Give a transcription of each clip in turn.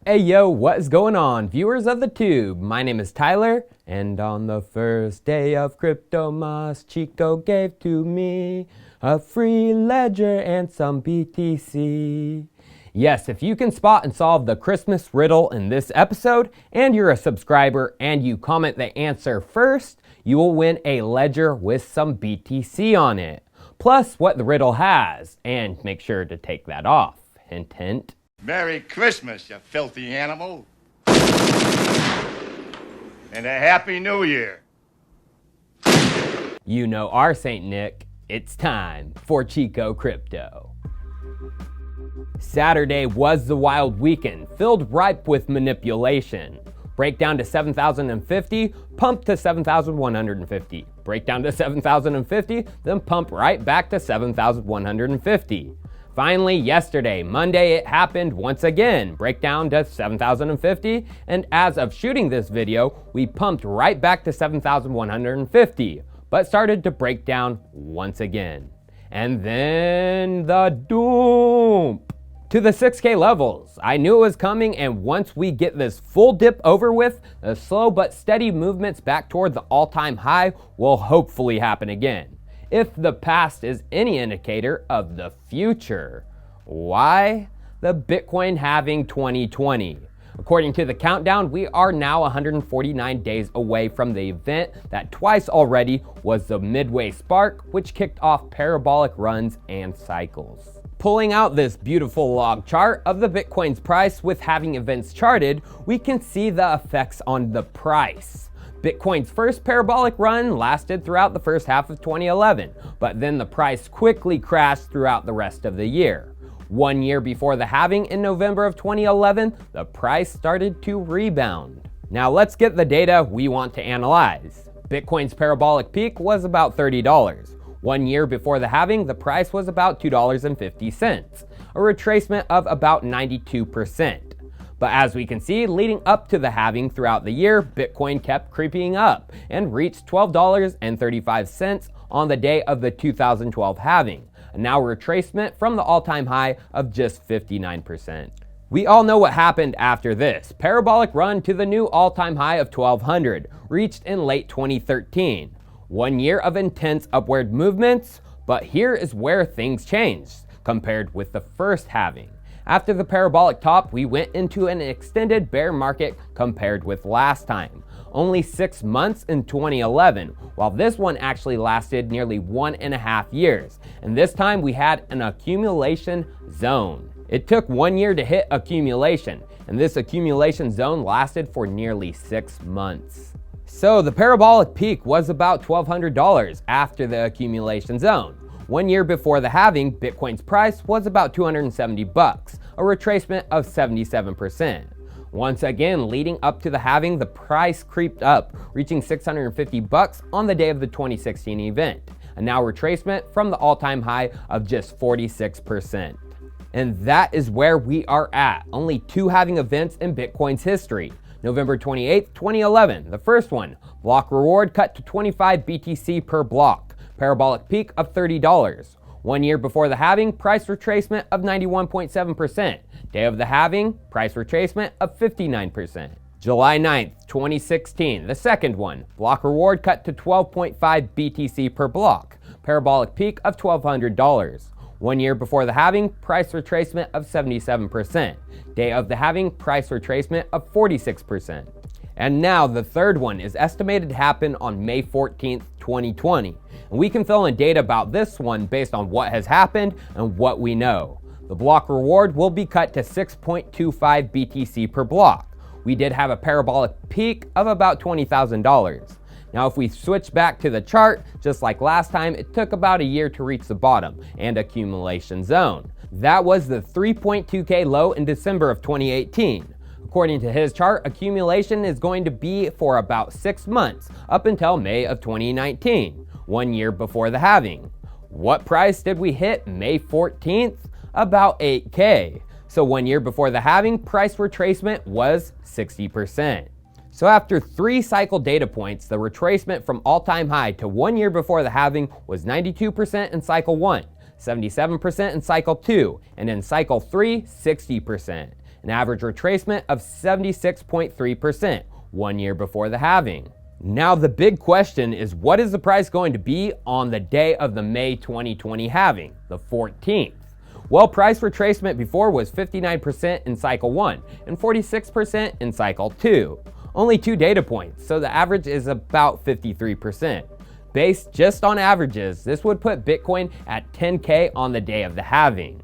Hey yo, what is going on, viewers of the tube? My name is Tyler, and on the first day of Cryptomas, Chico gave to me a free ledger and some BTC. Yes, if you can spot and solve the Christmas riddle in this episode, and you're a subscriber and you comment the answer first, you will win a ledger with some BTC on it. Plus what the riddle has, and make sure to take that off. Hint, hint. Merry Christmas, you filthy animal. And a Happy New Year. You know our Saint Nick. It's time for Chico Crypto. Saturday was the wild weekend, filled ripe with manipulation. Breakdown to 7,050, pump to 7,150. Breakdown to 7,050, then pump right back to 7,150. Finally, yesterday, Monday, it happened once again. Breakdown to 7,050, and as of shooting this video, we pumped right back to 7,150, but started to break down once again. And then the doom to the 6K levels. I knew it was coming, and once we get this full dip over with, the slow but steady movements back toward the all-time high will hopefully happen again. If the past is any indicator of the future. Why? The Bitcoin Halving 2020. According to the countdown, we are now 149 days away from the event that twice already was the midway spark, which kicked off parabolic runs and cycles. Pulling out this beautiful log chart of the Bitcoin's price with halving events charted, we can see the effects on the price. Bitcoin's first parabolic run lasted throughout the first half of 2011, but then the price quickly crashed throughout the rest of the year. 1 year before the halving in November of 2011, the price started to rebound. Now let's get the data we want to analyze. Bitcoin's parabolic peak was about $30. 1 year before the halving, the price was about $2.50, a retracement of about 92%. But as we can see, leading up to the halving throughout the year, Bitcoin kept creeping up and reached $12.35 on the day of the 2012 halving, a now retracement from the all-time high of just 59%. We all know what happened after this. Parabolic run to the new all-time high of 1,200, reached in late 2013. 1 year of intense upward movements, but here is where things changed compared with the first halving. After the parabolic top, we went into an extended bear market compared with last time. Only 6 months in 2011, while this one actually lasted nearly 1.5 years. And this time we had an accumulation zone. It took 1 year to hit accumulation, and this accumulation zone lasted for nearly 6 months. So the parabolic peak was about $1,200 after the accumulation zone. 1 year before the halving, Bitcoin's price was about $270, a retracement of 77%. Once again, leading up to the halving, the price creeped up, reaching $650 on the day of the 2016 event, a now retracement from the all-time high of just 46%. And that is where we are at, only 2 halving events in Bitcoin's history. November 28th, 2011, the first one, block reward cut to 25 BTC per block. Parabolic peak of $30. 1 year before the halving, price retracement of 91.7%. Day of the halving, price retracement of 59%. July 9th, 2016, the second one, block reward cut to 12.5 BTC per block. Parabolic peak of $1,200. 1 year before the halving, price retracement of 77%. Day of the halving, price retracement of 46%. And now the third one is estimated to happen on May 14th, 2020. And we can fill in data about this one based on what has happened and what we know. The block reward will be cut to 6.25 BTC per block. We did have a parabolic peak of about $20,000. Now if we switch back to the chart, just like last time, it took about a year to reach the bottom and accumulation zone. That was the 3.2K low in December of 2018. According to his chart, accumulation is going to be for about 6 months, up until May of 2019, 1 year before the halving. What price did we hit May 14th? About 8K. So 1 year before the halving, price retracement was 60%. So after 3 cycle data points, the retracement from all-time high to 1 year before the halving was 92% in cycle 1, 77% in cycle 2, and in cycle 3, 60%. an average retracement of 76.3%, 1 year before the halving. Now the big question is, what is the price going to be on the day of the May 2020 halving, the 14th? Well, price retracement before was 59% in cycle 1 and 46% in cycle 2. Only 2 data points, so the average is about 53%. Based just on averages, this would put Bitcoin at 10K on the day of the halving.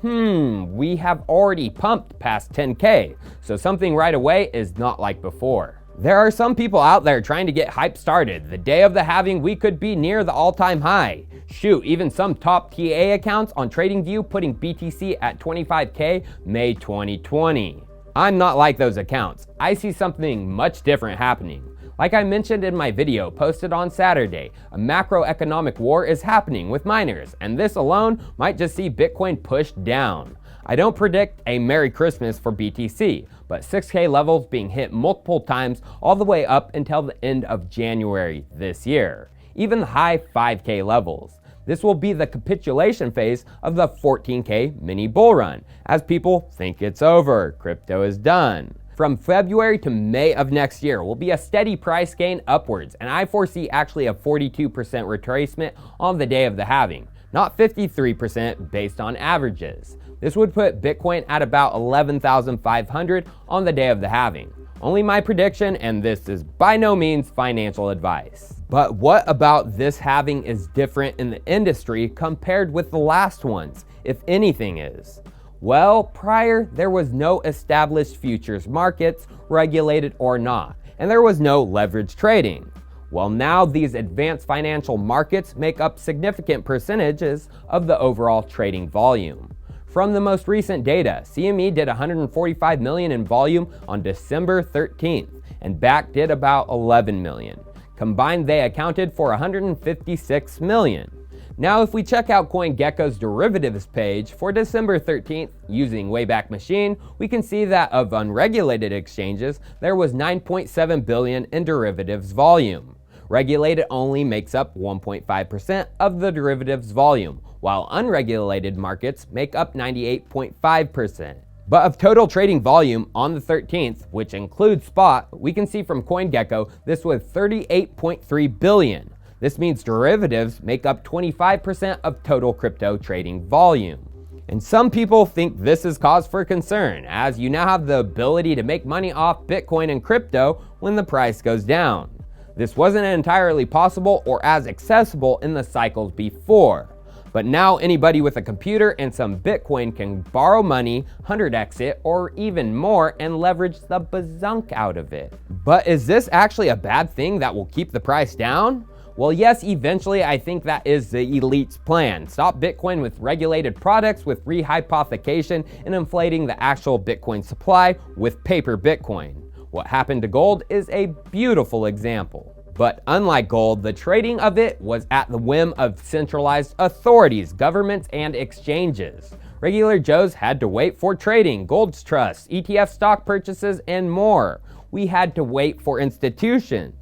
We have already pumped past 10K, so something right away is not like before. There are some people out there trying to get hype started. The day of the halving, we could be near the all-time high. Shoot, even some top TA accounts on TradingView putting BTC at 25K May 2020. I'm not like those accounts. I see something much different happening. Like I mentioned in my video posted on Saturday, a macroeconomic war is happening with miners, and this alone might just see Bitcoin pushed down. I don't predict a Merry Christmas for BTC, but 6K levels being hit multiple times all the way up until the end of January this year, even the high 5K levels. This will be the capitulation phase of the 14K mini bull run, as people think it's over, crypto is done. From February to May of next year will be a steady price gain upwards, and I foresee actually a 42% retracement on the day of the halving, not 53% based on averages. This would put Bitcoin at about 11,500 on the day of the halving. Only my prediction, and this is by no means financial advice. But what about this halving is different in the industry compared with the last ones, if anything is? Well, prior, there was no established futures markets, regulated or not, and there was no leverage trading. Well, now these advanced financial markets make up significant percentages of the overall trading volume. From the most recent data, CME did 145 million in volume on December 13th, and BAC did about 11 million. Combined, they accounted for 156 million. Now, if we check out CoinGecko's derivatives page for December 13th using Wayback Machine, we can see that of unregulated exchanges, there was 9.7 billion in derivatives volume. Regulated only makes up 1.5% of the derivatives volume, while unregulated markets make up 98.5%. But of total trading volume on the 13th, which includes spot, we can see from CoinGecko this was 38.3 billion. This means derivatives make up 25% of total crypto trading volume. And some people think this is cause for concern, as you now have the ability to make money off Bitcoin and crypto when the price goes down. This wasn't entirely possible or as accessible in the cycles before. But now anybody with a computer and some Bitcoin can borrow money, 100x it, or even more, and leverage the bazunk out of it. But is this actually a bad thing that will keep the price down? Well, yes, eventually I think that is the elite's plan. Stop Bitcoin with regulated products with rehypothecation and inflating the actual Bitcoin supply with paper Bitcoin. What happened to gold is a beautiful example. But unlike gold, the trading of it was at the whim of centralized authorities, governments, and exchanges. Regular Joes had to wait for trading, gold trusts, ETF stock purchases, and more. We had to wait for institutions.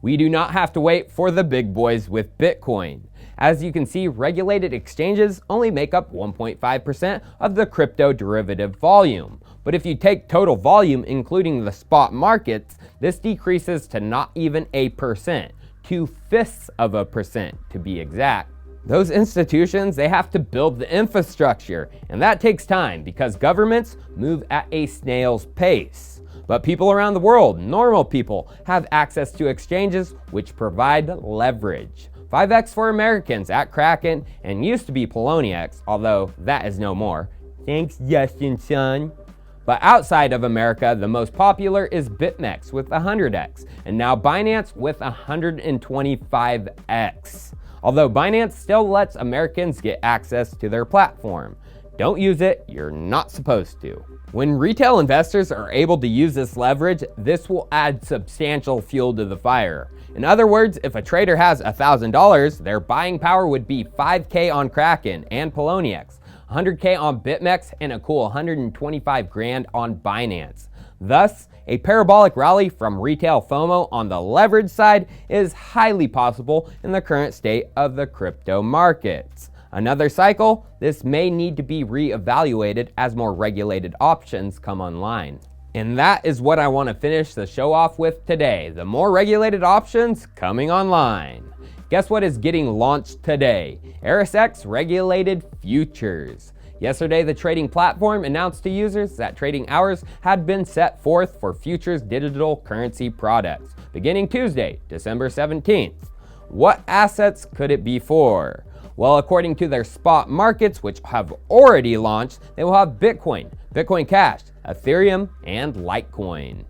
We do not have to wait for the big boys with Bitcoin. As you can see, regulated exchanges only make up 1.5% of the crypto derivative volume. But if you take total volume, including the spot markets, this decreases to not even 1%, 0.2% to be exact. Those institutions, they have to build the infrastructure, and that takes time because governments move at a snail's pace. But people around the world, normal people, have access to exchanges which provide leverage. 5x for Americans at Kraken and used to be Poloniex, although that is no more. Thanks, Justin, son. But outside of America, the most popular is BitMEX with 100x, and now Binance with 125x. Although Binance still lets Americans get access to their platform. Don't use it, you're not supposed to. When retail investors are able to use this leverage, this will add substantial fuel to the fire. In other words, if a trader has $1,000, their buying power would be 5K on Kraken and Poloniex, 100K on BitMEX, and a cool 125 grand on Binance. Thus, a parabolic rally from retail FOMO on the leverage side is highly possible in the current state of the crypto markets. Another cycle, this may need to be re-evaluated as more regulated options come online. And that is what I want to finish the show off with today, the more regulated options coming online. Guess what is getting launched today? ErisX Regulated Futures. Yesterday, the trading platform announced to users that trading hours had been set forth for futures digital currency products, beginning Tuesday, December 17th. What assets could it be for? Well, according to their spot markets, which have already launched, they will have Bitcoin, Bitcoin Cash, Ethereum, and Litecoin.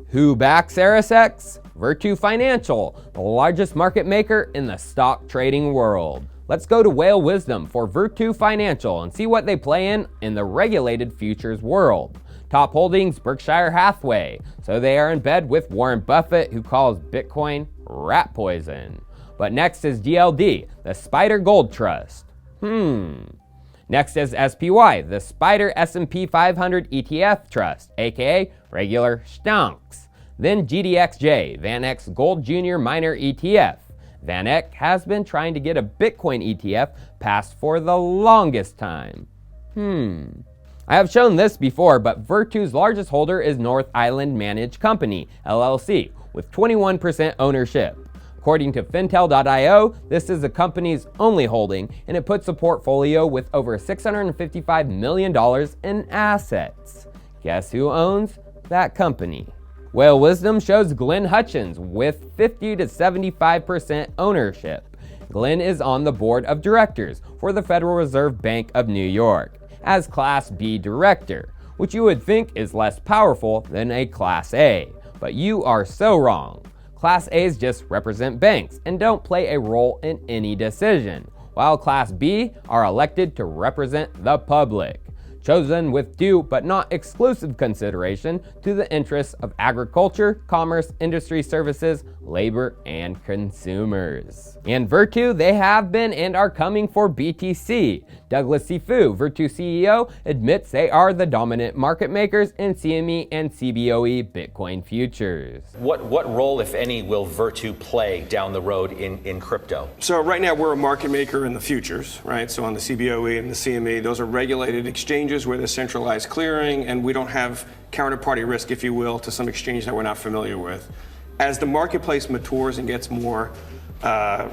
Who backs ErisX? Virtu Financial, the largest market maker in the stock trading world. Let's go to Whale Wisdom for Virtu Financial and see what they play in the regulated futures world. Top holdings, Berkshire Hathaway, so they are in bed with Warren Buffett, who calls Bitcoin rat poison. But next is DLD, the Spider Gold Trust. Next is SPY, the Spider S&P 500 ETF Trust, aka regular stonks. Then GDXJ, VanEck Gold Junior Miner ETF. VanEck has been trying to get a Bitcoin ETF passed for the longest time. I have shown this before, but Virtu's largest holder is North Island Managed Company, LLC, with 21% ownership. According to Fintel.io, this is the company's only holding, and it puts a portfolio with over $655 million in assets. Guess who owns that company? Whale Wisdom shows Glenn Hutchins with 50 to 75% ownership. Glenn is on the board of directors for the Federal Reserve Bank of New York as Class B director, which you would think is less powerful than a Class A. But you are so wrong. Class A's just represent banks and don't play a role in any decision, while Class B are elected to represent the public, chosen with due but not exclusive consideration to the interests of agriculture, commerce, industry services, labor, and consumers. And Virtu, they have been and are coming for BTC. Douglas Sifu, Virtu CEO, admits they are the dominant market makers in CME and CBOE Bitcoin futures. What role, if any, will Virtu play down the road in crypto? So right now we're a market maker in the futures, right? So on the CBOE and the CME, those are regulated exchanges where there's centralized clearing, and we don't have counterparty risk, if you will, to some exchange that we're not familiar with. As the marketplace matures and gets more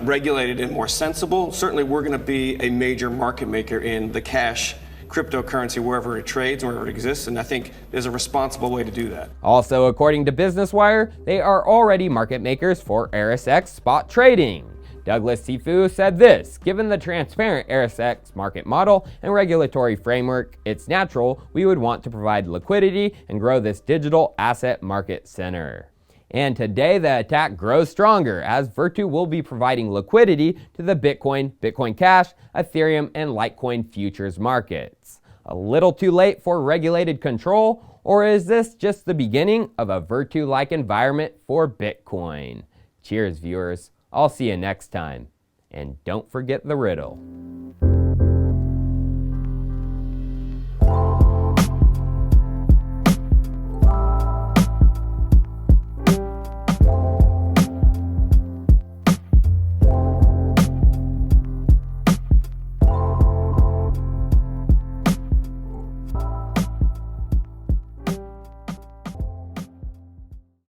regulated and more sensible, certainly we're going to be a major market maker in the cash cryptocurrency wherever it trades, wherever it exists, and I think there's a responsible way to do that. Also, according to Business Wire, they are already market makers for ErisX spot trading. Douglas Sifu said this: given the transparent ErisX market model and regulatory framework, it's natural we would want to provide liquidity and grow this digital asset market center. And today the attack grows stronger as Virtu will be providing liquidity to the Bitcoin, Bitcoin Cash, Ethereum, and Litecoin futures markets. A little too late for regulated control, or is this just the beginning of a Virtu-like environment for Bitcoin? Cheers, viewers. I'll see you next time. And don't forget the riddle.